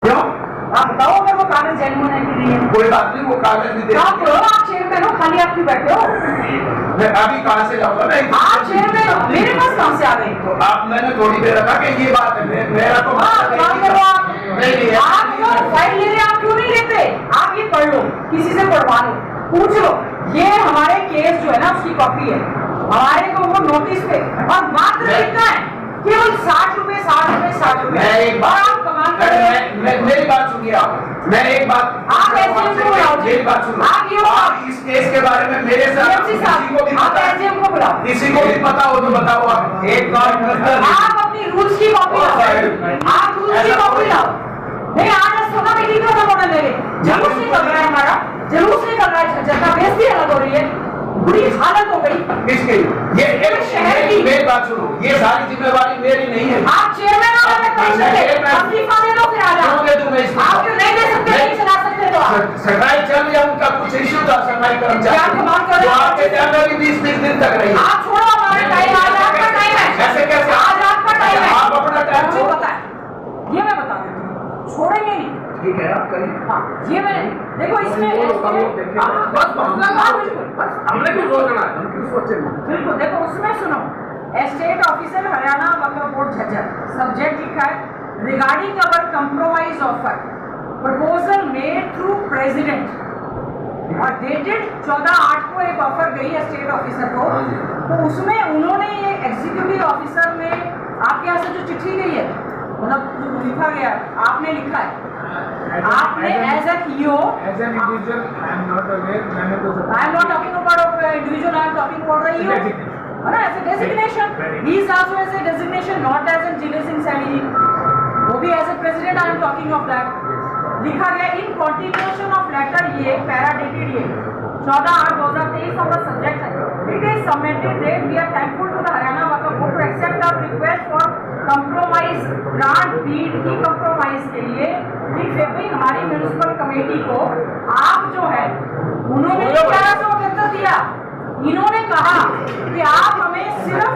क्यों? आप बताओ अगर वो कागज जेन्युइन है कि नहीं है। कोई बात नहीं, वो कागज भी दे आप करो, आप चेयरमैन हो, खाली आप क्यों बैठे हो? मैं अभी कहाँ से जाऊंगा? आप चेयरमैन हो, मेरे पास कहाँ से आ गए? तो आप मैंने थोड़ी देर रखा कि ये बात है, मेरा तो काम करो आप। नहीं, आप क्यों फाइल ले रहे, आप क्यों नहीं लेते? आप ये पढ़ लो, किसी से पढ़वा लो, पूछ लो। ये हमारे केस जो है ना उसकी कॉपी है, हमारे को वो नोटिस पे, और मात्र इतना है केवल 60 रुपए 60 रुपए 60 रुपए। मैं एक बात, आप कमाल कर रहे हैं। मेरी बात सुनिए आप, मैं एक बात, आप एसडीएम को बुलाओ, मेरी बात सुनो। आप इस केस के बारे में मेरे साथ किसी को भी आप पता, एसडीएम को बुलाओ, किसी को भी पता हो तो बताओ। आप एक बात, आप अपनी रूल्स की कॉपी लाओ, आप रूल्स की कॉपी लाओ। नहीं आज सोना मीटिंग को होने देंगे, जुलूस निकल रहा है हमारा, जुलूस निकल रहा है, जनता बेइज्जती अलग हो रही है, बुरी हालत हो गई किसकी? ये शहर की। मेरी बात सुनो, ये सारी जिम्मेवारी मेरी नहीं है। आप चेयरमैन हो, इस्तीफा दे दो फिर आ जाओ। आप क्यों नहीं दे सकते, नहीं चला सकते तो आप सरकारी चल रही है, उनका कुछ इश्यू था सरकारी क्या कर्मचारी कमाल कर रहे जो हो? आपके टाइम में भी 20 दिन तक रही। आप छोड़ो, हमारा टाइम आज आपका टाइम है। ऐसे कैसे? आज आपका टाइम है, आप अपना टाइम मुझे छोड़ो। पता है, ये मैं बता देती हूँ, छोड़ेंगे नहीं। ठीक है, आप करिए। हाँ, ये मैं देखो इसमें बस हमने भी सोचना है, हम क्यों सोचेंगे? बिल्कुल देखो उसमें सुनो, estate officer Haryana Waqf board Jhajjar, subject लिखा है regarding our compromise offer proposal made through president, और डेटेड 14/8 को एक ऑफर गई एस्टेट ऑफिसर को, तो उसमें उन्होंने ये एग्जीक्यूटिव ऑफिसर में आपके यहाँ से जो चिट्ठी गई है, मतलब लिखा गया है, आपने लिखा है, आपने as an EO, As an individual, I am not aware. मैंने तो I am not talking about individual, I am talking about the EO. है ना, as a designation. He is also as a designation, not as a Jile Singh Saini. वो भी as a president, I am talking of that. लिखा गया in continuation of letter ये para dated ये 14/8/2023 of the subject है. It is submitted that we are thankful to the Haryana Waqf Board to accept our request for compromise grant deed की compromise के लिए इन February हमारी municipal committee को आप जो है उन्होंने 1178 दिया, इन्होंने कहा कि आप हमें सिर्फ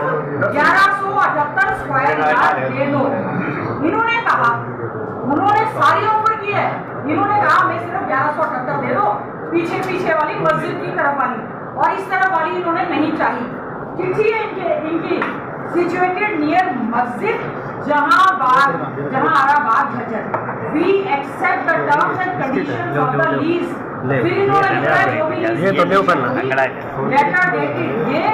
1178 स्क्वायर यार्ड दे दो। इन्होंने कहा, उन्होंने सारी ऑफर की है, इन्होंने कहा हमें सिर्फ 1178 दे दो, पीछे पीछे वाली मस्जिद की तरफ वाली, और इस तरफ वाली इन्होंने नहीं चाहिए। चिट्ठी है इनकी situated near Masjid Jahanarabad Jhajjar, we accept the terms and conditions of the lease. फिर इन्होंने लिखा है जो भी ये तो नहीं करना है, कड़ा है। लेटर डेटेड ये,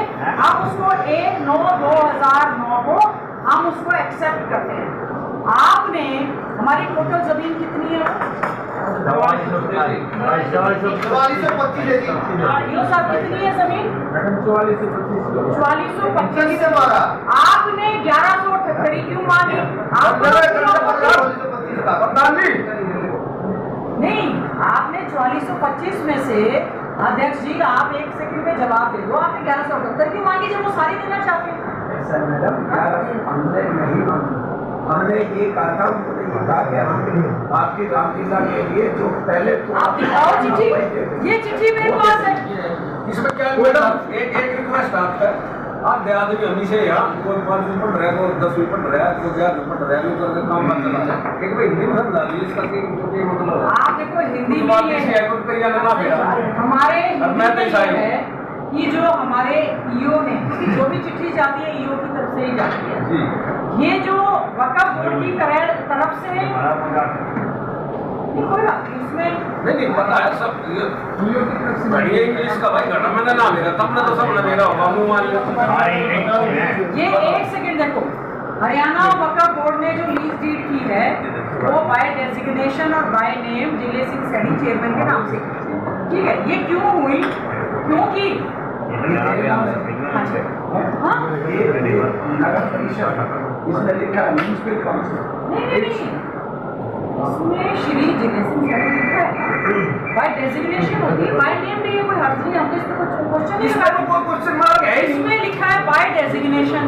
हम उसको 1/9/2009 को हम उसको एक्सेप्ट करते हैं। आपने हमारी टोटल जमीन कितनी है? 4425 यो साहब कितनी है जमीन? 4425 आपने 1178 क्यों मांगी? नहीं, आपने 4425 में से अध्यक्ष जी आप 1 सेकंड में जवाब दे दो, आपने 1178 क्यों मांगी जब वो सारी देना चाहते हैं? सर मैडम, हमने नहीं मांगी, हमने ये कहा था, उन्होंने कहा कि हमने आपकी रामलीला के लिए जो पहले आप दिखाओ चिट्ठी, ये चिट्ठी मेरे पास है। इसमें क्या मैडम एक रिक्वेस्ट आपका, आप दे आदमी हमेशा यहाँ कोई 5 रुपये पढ़ रहा है, कोई 10 रुपये पढ़ रहा है, कोई 11 रुपये पढ़ रहा है, वो करके काम मत चला जाए। एक भाई हिंदी में समझा दीजिए इसका कि मतलब आप देखो हिंदी में ये है, हमारे हिंदी में ये है कि जो हमारे ईओ ने, क्योंकि जो भी चिट्ठी जाती है ईओ की तरफ से ही जाती है, ये जो वक्फ बोर्ड की तरफ से कोई बात नहीं उसमें नहीं पता है सब, बढ़िया इंग्लिश का भाई घटा मैंने ना मेरा, तब ना तो सब ना मेरा होगा, मुँह मान लो। ये 1 सेकंड देखो, हरियाणा वक्फ बोर्ड ने जो लीज डीड की है वो बाय डेजिग्नेशन और बाय नेम जिले सिंह सैनी चेयरमैन के नाम से की, ठीक है। ये क्यों हुई? क्योंकि हाँ? इसमें लिखा है म्युनिसिपल काउंसिल, नहीं, इसमें श्री जिले सिंह सैनी लिखा है, बाय डेजिग्नेशन होती है, बाय नेम नहीं है, कोई हर्ज नहीं, हमने इसमें कुछ क्वेश्चन नहीं इसमें कोई क्वेश्चन मार्क है? इसमें लिखा है बाय डेजिग्नेशन,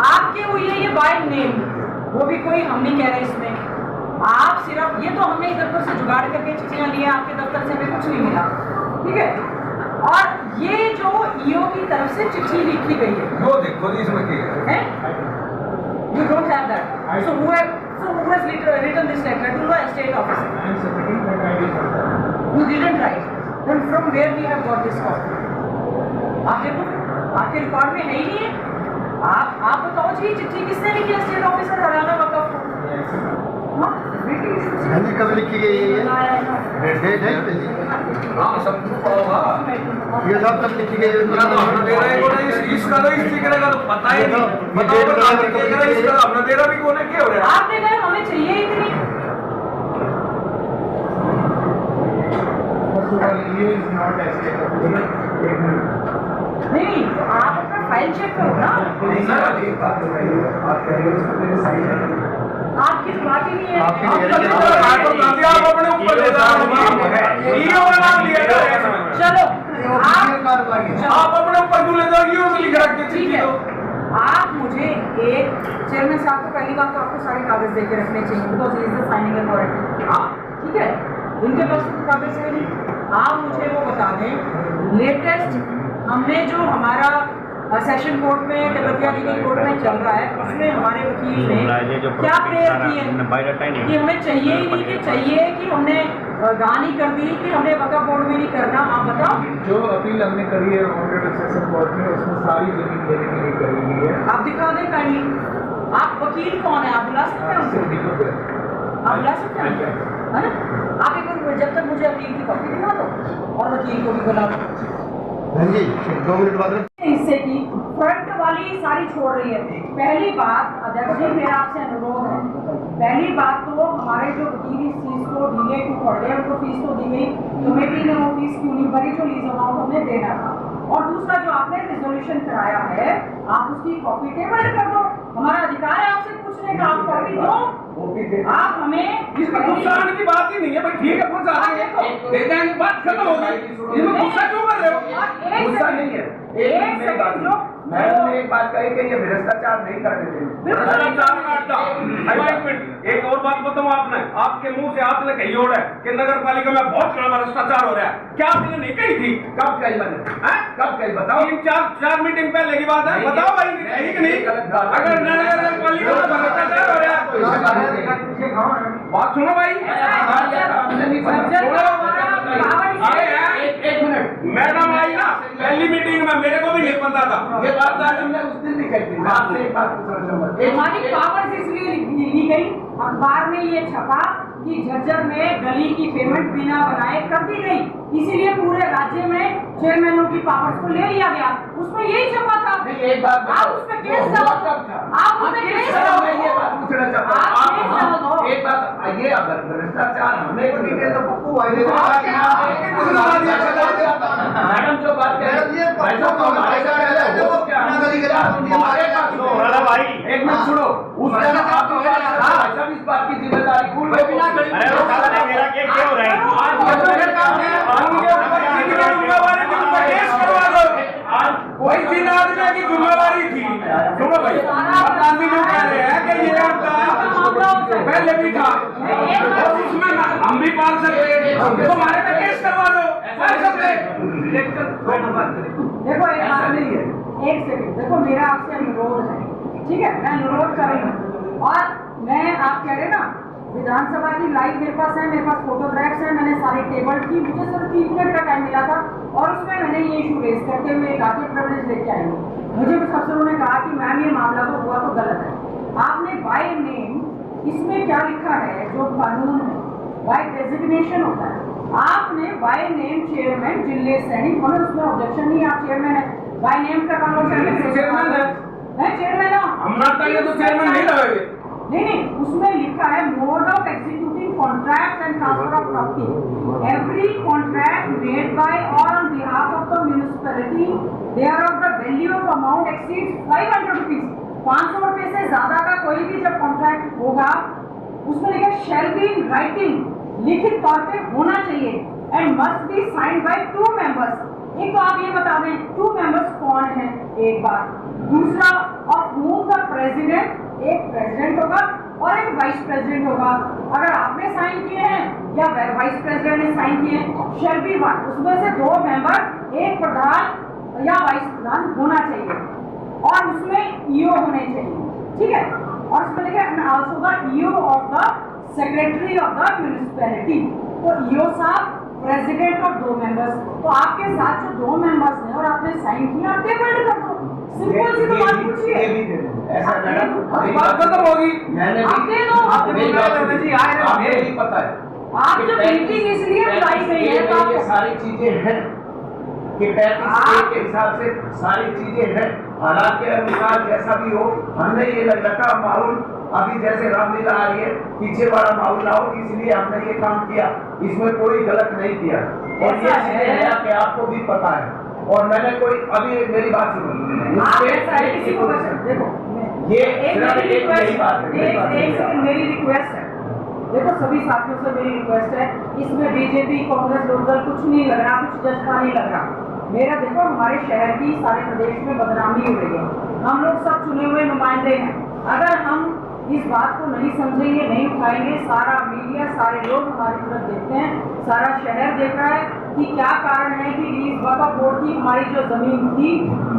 आपके हुई है ये बाय नेम, वो भी कोई हम नहीं कह रहे इसमें। आप सिर्फ ये तो हमने इधर पर से जुगाड़ करके चिट्ठियां लिए, आपके दफ्तर से हमें कुछ नहीं मिला, ठीक है। और ये जो ईओ की तरफ से चिट्ठी लिखी गई है, वो देखो जी इसमें क्या है? you don't have that, so who has written this letter to the state officer? I am submitting that I will not. You didn't write. Then from where we have got this copy? आप देखो, आपके record में है ही नहीं है। आप बताओ जी, चिट्ठी किसने लिखी है स्टेट ऑफिसर हरियाणा वक्फ को? हाँ, हाँ जी, कब लिखी गई है ये? डेट है हाँ सब होगा ये सब कब लिखी गई है? ना तो हमने दे रहा है को नहीं इसका तो इस तरीके का तो पता ही नहीं बताओ बता के इसका हमने दे रहा भी कौन है क्या हो रहा है आपने कहा हमें चाहिए इतनी। First of all, EU is not a state officer. नहीं, तो आप अपना फाइल चेक करो ना। नहीं सर, एक बात बताइए, आप कह रहे हो उसमें मेरे साइन है। आपकी बात ही नहीं है। आपकी आप नहीं है। आप अपने ऊपर ले जाओ ईओ का नाम लिया जा रहा है चलो, आप अपने ऊपर क्यों ले जाओ ईओ से लिख रख के ठीक है। आप मुझे एक चेयरमैन साहब को पहली बात तो आपको सारे कागज दे के रखने चाहिए, because is the signing authority. हाँ, ठीक है, इनके पास तो कागज है नहीं। आप मुझे वो बता दें, लेटेस्ट हमने जो हमारा सेशन कोर्ट में तिब्बतिया जी की कोर्ट में चल रहा है, उसमें हमारे वकील ने क्या प्रेयर की है कि हमें चाहिए ही नहीं, कि चाहिए कि हमने गानी कर दी कि हमने वक्फ बोर्ड में नहीं करना। आप बताओ, जो अपील हमने करी है ऑनरेबल सेशन कोर्ट में, उसमें सारी जमीन लेने के लिए करी हुई है। आप दिखा दें काइंडली। आप वकील कौन है, आप बुला सकते हैं उनको? आप बुला सकते हैं, है ना? आप एक बार जब तक मुझे अपील की कॉपी दिखा दो और वकील को भी बुला दो। हाँ जी, 2 मिनट बाद इससे की फ्रंट वाली सारी छोड़ रही है। पहली बात अध्यक्ष जी, मेरा आपसे अनुरोध है, पहली बात तो हमारे जो वकील इस चीज को ढीले क्यों पड़ गए, उनको फीस तो दी गई, कमेटी ने वो फीस क्यों नहीं भरी जो लीज अमाउंट हमें देना था। और दूसरा, जो आपने रिजोल्यूशन कराया है, आप उसकी कॉपी टेबल कर दो। हमारा अधिकार है आपसे पूछने का, आप कॉपी दो। आप हमें इसमें गुस्सा आने की बात ही नहीं है भाई, ठीक है गुस्सा आएंगे दे देंगे, बात खत्म हो गई। इसमें गुस्सा क्यों कर रहे हो? गुस्सा नहीं है, एक मेरी बात सुनो। मैडम ने एक बात कही कि ये भ्रष्टाचार नहीं करने देंगे। भ्रष्टाचार का अड्डा। एक मिनट, एक और बात बताऊं, आपने आपके मुंह से आपने कही और है कि नगर पालिका में बहुत बड़ा भ्रष्टाचार हो रहा है, क्या आपने नहीं कही थी? कब कही मैंने? कब कही बताओ? 3-4 मीटिंग पहले की बात है, बताओ भाई कही कि नहीं? अगर नगर पालिका में भ्रष्टाचार हो रहा है, बात सुनो भाई, एक मिनट, मैडम आई ना पहली मीटिंग में, मेरे को भी नहीं पता था ये बात आज हमने उस दिन भी कही थी। मैं आपसे एक बात पूछना चाहूंगा। हमारी पावर्स इसलिए ली गई, अखबार में ये छपा कि झज्जर में गली की पेमेंट बिना बनाए कर दी गई, इसीलिए पूरे राज्य में चेयरमैनों की पावर्स को ले लिया गया। उसमें यही छपा था। एक बात आप उस पर केस डालो, आप उस पर केस डालो। मैं ये बात पूछना चाहता हूँ, आप केस डाल दो। एक बात आइए, अगर भ्रष्टाचार हमें को डिटेल तो पप्पू आई मैडम जो बात कह रही है, एक मिनट सुनो, उस दिन आप जब इस बात की जिम्मेदारी मेरा क्या क्यों हो रहा है? कोई तीन आदमी की जिम्मेवारी थी। सुनो भाई, गांधी जो कह रहे हैं कि ये आपका पहले भी था और उसमें हम भी पाल सकते, तो हमारे पे केस करवा दो, पाल सकते। देखो एक बात नहीं है, एक सेकंड, देखो मेरा आपसे अनुरोध है, ठीक है, मैं अनुरोध कर रही हूँ। और मैं आप कह रहे ना विधानसभा की लाइव मेरे पास है, मेरे पास फोटोग्राफ्स हैं, मैंने सारे टेबल की, मुझे सिर्फ 3 मिनट का टाइम मिला था और उसमें मैंने ये इशू रेज करते हुए डाटा प्रिविलेज लेके आई हूँ। मुझे कुछ अफसरों ने कहा कि मैम ये मामला तो हुआ तो गलत है। आपने बाय नेम, इसमें क्या लिखा है जो कानून है, बाय डेजिग्नेशन होता है। आपने बाय नेम चेयरमैन जिले सैनिक, मगर उसमें ऑब्जेक्शन नहीं, आप चेयरमैन है, बाय नेम का काम चेयरमैन है, चेयरमैन हम ना चाहिए तो चेयरमैन नहीं लगेंगे। नहीं, उसमें लिखा है mode of executing contract and transfer of property. Every contract made by or on behalf of the municipality there of the value of amount exceeds 500 rupees. 500 रुपए से ज्यादा का कोई भी जब कॉन्ट्रैक्ट होगा, उसमें लिखा शैल बी इन राइटिंग, लिखित तौर पे होना चाहिए, and must be signed by 2 members. एक तो आप ये बता दें 2 मेंबर्स कौन है, एक बात। दूसरा, ऑफ हूम द प्रेसिडेंट, एक प्रेसिडेंट होगा और एक वाइस प्रेसिडेंट होगा। अगर आपने साइन किए हैं या वाइस प्रेसिडेंट ने साइन किए हैं, शैल बी 1, उसमें से 2 मेंबर, एक प्रधान या वाइस प्रधान होना चाहिए और उसमें ईओ होने चाहिए, ठीक है। और इसमें लिखा है also the EO of the secretary of the municipality. तो ईओ साहब, प्रेसिडेंट और 2 मेंबर्स, तो आपके साथ जो 2 मेंबर्स हैं और आपने साइन किया, आप टेबल्ड कर दो। सिंपल सी तो बात पूछिए। ये भी दे दो। ऐसा मैडम बात खत्म होगी। मैंने आप दे दो। आपको मेरी बात सुनी, आपको नहीं पता है आप जो मीटिंग इसलिए बुलाई गई है तो ये आप सारी चीजें हैं कि 35 के हिसाब से सारी चीजें हैं। हालात के अनुसार जैसा भी हो, हमने ये लगा माहौल अभी जैसे रामलीला आ रही है, पीछे वाला माहौल ना हो, इसलिए हमने ये काम किया। इसमें कोई गलत नहीं किया और ये चीजें हैं कि आपको भी पता है। और मैंने कोई अभी मेरी बात सुनो, आप ऐसा है किसी को देखो, ये एक सिर्फ मेरी एक यही बात है, मेरी बात एक है। मेरी रिक्वेस्ट है, देखो सभी साथियों से मेरी रिक्वेस्ट है, इसमें बीजेपी कांग्रेस लोकदल कुछ नहीं लग रहा, कुछ जज्बा नहीं लग रहा। मेरा देखो, हमारे शहर की सारे प्रदेश में बदनामी हो रही है, हम लोग सब चुने हुए नुमाइंदे हैं। अगर हम इस बात को नहीं समझेंगे, नहीं उठाएंगे, सारा मीडिया, सारे लोग हमारी तरफ देखते हैं, सारा शहर देख रहा है कि क्या कारण है कि लीज वक्फ बोर्ड की हमारी जो जमीन थी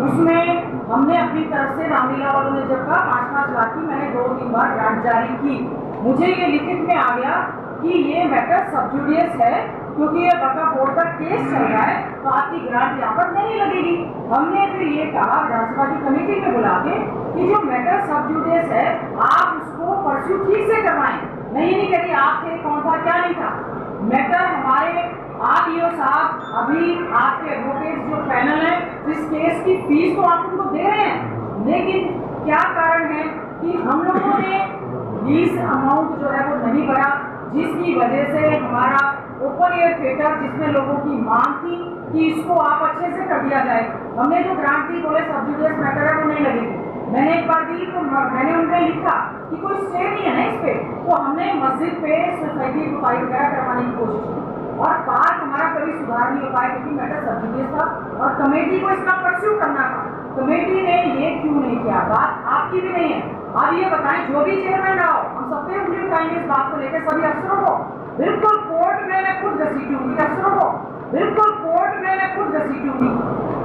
उसमें हमने अपनी तरफ से, रामलीला वालों ने जब कहा 5-5 लाख की, मैंने 2-3 बार ग्रांट जारी की। मुझे ये लिखित में आ गया कि ये मैटर सब जुडियस है, क्योंकि ये वक्फ बोर्ड का केस चल रहा है, तो आपकी ग्रांट यहाँ पर नहीं लगेगी। हमने फिर ये कहा विधानसभा की कमेटी में बुला के कि जो मैटर सब जुडियस है, आप उसको परस्यू ठीक से करवाएं। मैं ये नहीं कह रही आप थे, कौन था, क्या नहीं था, मैटर हमारे, आप ईओ साहब, अभी आपके एडवोकेट जो पैनल है, इस केस की फीस तो आप उनको दे रहे हैं, लेकिन क्या कारण है कि हम लोगों ने लीज अमाउंट जो है वो नहीं भरा, जिसकी वजह से हमारा ओपन एयर थिएटर, जिसमें लोगों की मांग थी कि इसको आप अच्छे से कर दिया जाए, हमने जो ग्रांट दी, बोले सब जुडियस मैटर है, वो नहीं लगेगी। मैंने एक बार दी तो मैंने उनको लिखा कि कोई स्टे नहीं है ना इस पे, तो हमने मस्जिद पे सोसाइटी पुताई वगैरह करवाने की कोशिश की और पार्क हमारा कभी सुधार नहीं हो पाया क्योंकि मैटर सब जुडियस था और कमेटी को इसका परस्यू करना था। कमेटी ने ये क्यों नहीं किया? बात आपकी भी नहीं है। अब ये बताएं, जो भी चेयरमैन रहा हो, हम सब पे उंगली उठाएंगे इस बात को लेकर, सभी अफसरों को। बिल्कुल कोर्ट में मैं खुद घसीटूंगी अफसरों को, बिल्कुल कोर्ट में मैं खुद घसीटूंगी,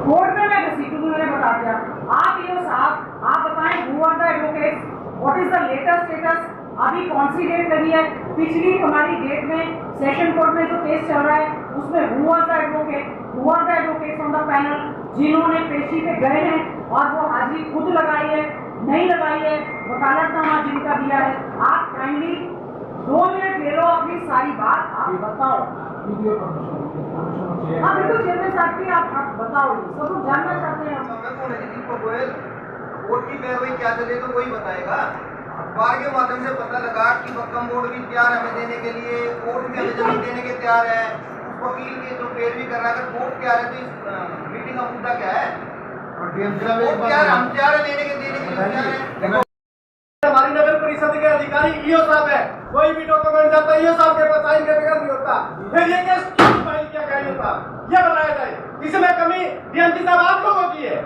कोर्ट में मैं घसीटूंगी, मैंने बता दिया। आप ये साहब, आप बताएं, who are the advocates, what is the latest status, अभी कौन सी डेट लगी है? पिछली हमारी डेट में सेशन कोर्ट में जो केस चल रहा है उसमें who are the advocate, who are the advocates on the panel, जिन्होंने पेशी पे गए हैं और वो हाजिरी खुद लगाई है, नहीं लगाई है, वकालतनामा जिनका दिया है। आप काइंडली 2 मिनट ले लो अपनी सारी बात, आप बताओ। हाँ बिल्कुल चेयरमैन साहब की आप बताओ, सब लोग जानना चाहते हैं। कोर्ट की कार्रवाई क्या चले तो वही बताएगा। अखबार के माध्यम से पता लगा कि वक्फ बोर्ड भी तैयार है हमें देने के लिए, कोर्ट भी हमें जमीन देने के तैयार है, उस वकील के जो पैरवी कर रहा है, अगर कोर्ट तैयार है तो इस मीटिंग का मुद्दा क्या है? कोर्ट तैयार, हम तैयार है देने के लिए तैयार है। हमारी नगर परिषद के अधिकारी ईओ साहब है, कोई भी डॉक्यूमेंट जाता है ईओ साहब के पास साइन के बगैर नहीं होता। फिर ये केस क्यों फाइल किया गया ईओ साहब, ये बताया जाए। इसमें कमी डीएमसी साहब आप लोगों की है,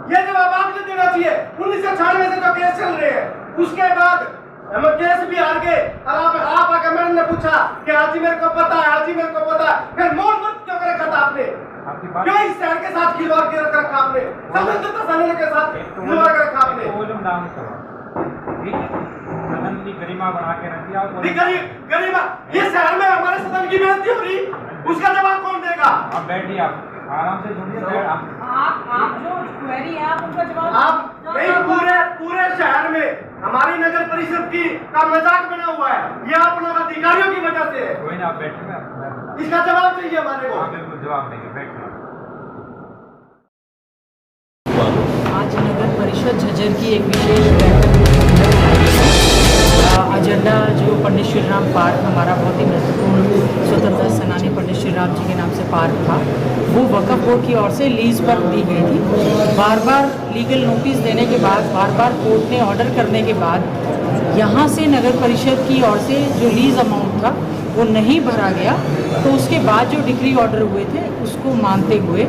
ये जवाब आपसे देना चाहिए। 1996 से जो केस चल रहे हैं उसके बाद हम केस भी हार गए और आप आकर मैडम ने पूछा कि हाजी मेरे को पता है, हाजी मेरे को पता है, फिर मौन व्रत क्यों कर रखा था आपने? क्यों इस शहर के साथ खिलवाड़ के रखा आपने? स्वतंत्रता सेनानी के साथ खिलवाड़ कर रखा आपने? सदन की गरिमा बढ़ा के रखी और गरिमा, ये शहर में हमारे सदन की बेइज्जती हो रही, उसका जवाब कौन देगा? आप बैठिए, आप आराम से सुनिए। आप जो क्वेरी है आप उनका जवाब आप नहीं, पूरे शहर में हमारी नगर परिषद की का मजाक बना हुआ है, ये आप लोग अधिकारियों की वजह से है। कोई ना, आप बैठिए, इसका जवाब चाहिए हमारे को। बिल्कुल जवाब देंगे, बैठिए। आज नगर परिषद झज्जर की एक विशेष बैठक एजेंडा जो पंडित श्री राम पार्क, हमारा बहुत ही महत्वपूर्ण स्वतंत्रता सेनानी पंडित श्री राम जी के नाम से पार्क था, वो वक्फ बोर्ड की ओर से लीज पर दी गई थी। बार बार लीगल नोटिस देने के बाद, बार बार कोर्ट ने ऑर्डर करने के बाद, यहाँ से नगर परिषद की ओर से जो लीज अमाउंट था वो नहीं भरा गया, तो उसके बाद जो डिक्री ऑर्डर हुए थे उसको मानते हुए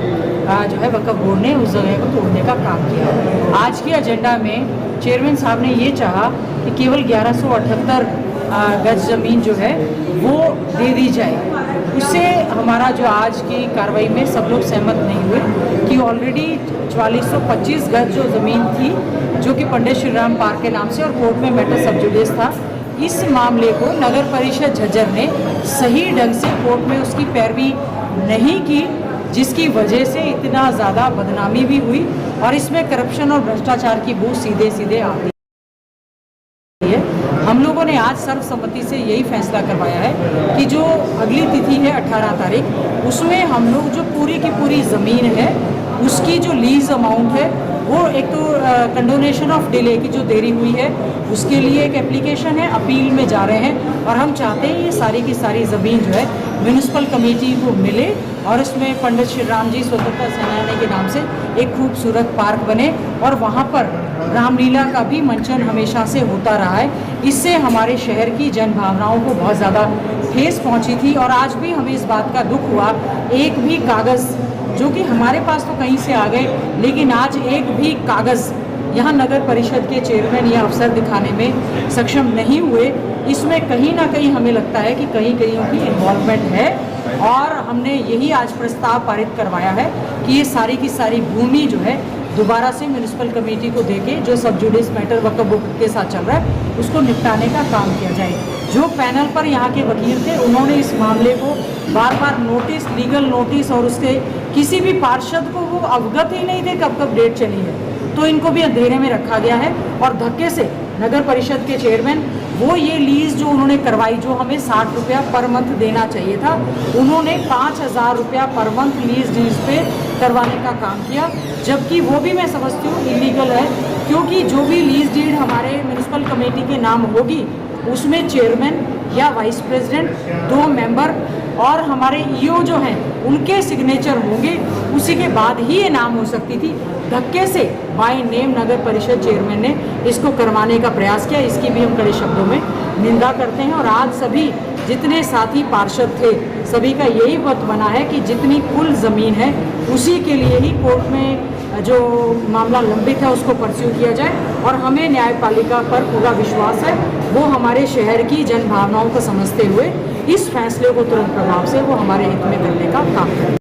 जो है वक्फ बोर्ड ने उस जगह को तोड़ने का काम किया। आज के एजेंडा में चेयरमैन साहब ने ये चाहा कि केवल 1178 गज ज़मीन जो है वो दे दी जाए। उससे हमारा जो आज की कार्रवाई में सब लोग सहमत नहीं हुए कि ऑलरेडी 4425 गज जो ज़मीन थी जो कि पंडित श्री राम पार्क के नाम से और कोर्ट में मैटर सब जुडिस था, इस मामले को नगर परिषद झज्जर ने सही ढंग से कोर्ट में उसकी पैरवी नहीं की, जिसकी वजह से इतना ज़्यादा बदनामी भी हुई और इसमें करप्शन और भ्रष्टाचार की बू सीधे सीधे आती है। हम लोगों ने आज सर्वसम्मति से यही फैसला करवाया है कि जो अगली तिथि है 18 तारीख, उसमें हम लोग जो पूरी की पूरी ज़मीन है उसकी जो लीज अमाउंट है वो एक तो कंडोनेशन ऑफ डिले की जो देरी हुई है उसके लिए एक एप्लीकेशन है, अपील में जा रहे हैं और हम चाहते हैं ये सारी की सारी ज़मीन जो है म्यूनिसिपल कमेटी को मिले और इसमें पंडित श्री राम जी स्वतंत्रता सेनानी के नाम से एक खूबसूरत पार्क बने और वहाँ पर रामलीला का भी मंचन हमेशा से होता रहा है। इससे हमारे शहर की जन भावनाओं को बहुत ज़्यादा ठेस पहुँची थी और आज भी हमें इस बात का दुख हुआ, एक भी कागज़ जो कि हमारे पास तो कहीं से आ गए लेकिन आज एक भी कागज़ यहाँ नगर परिषद के चेयरमैन या अफसर दिखाने में सक्षम नहीं हुए। इसमें कहीं ना कहीं हमें लगता है कि कहीं कहीं उनकी इन्वॉल्वमेंट है और हमने यही आज प्रस्ताव पारित करवाया है कि ये सारी की सारी भूमि जो है दोबारा से म्यूनिसिपल कमेटी को देके जो सब जुडिस मैटर वक्फ बुक के साथ चल रहा है उसको निपटाने का काम किया जाए। जो पैनल पर यहाँ के वकील थे उन्होंने इस मामले को बार बार नोटिस, लीगल नोटिस और उसके किसी भी पार्षद को वो अवगत ही नहीं थे कब कब डेट चली है, तो इनको भी अंधेरे में रखा गया है। और धक्के से नगर परिषद के चेयरमैन वो ये लीज जो उन्होंने करवाई, जो हमें 60 रुपया पर मंथ देना चाहिए था, उन्होंने 5000 रुपया पर मंथ लीज डीज पे करवाने का काम किया, जबकि वो भी मैं समझती हूँ इलीगल है, क्योंकि जो भी लीज डीड हमारे म्यूनिसिपल कमेटी के नाम होगी उसमें चेयरमैन या वाइस प्रेसिडेंट, 2 मेंबर और हमारे ईओ जो हैं उनके सिग्नेचर होंगे, उसी के बाद ही ये नाम हो सकती थी। धक्के से बाय नेम नगर परिषद चेयरमैन ने इसको करवाने का प्रयास किया, इसकी भी हम कड़े शब्दों में निंदा करते हैं। और आज सभी जितने साथी पार्षद थे सभी का यही मत बना है कि जितनी कुल ज़मीन है उसी के लिए ही कोर्ट में जो मामला लंबित है उसको परस्यू किया जाए और हमें न्यायपालिका पर पूरा विश्वास है, वो हमारे शहर की जन भावनाओं को समझते हुए इस फैसले को तुरंत प्रभाव से वो हमारे हित में करने का काम करें।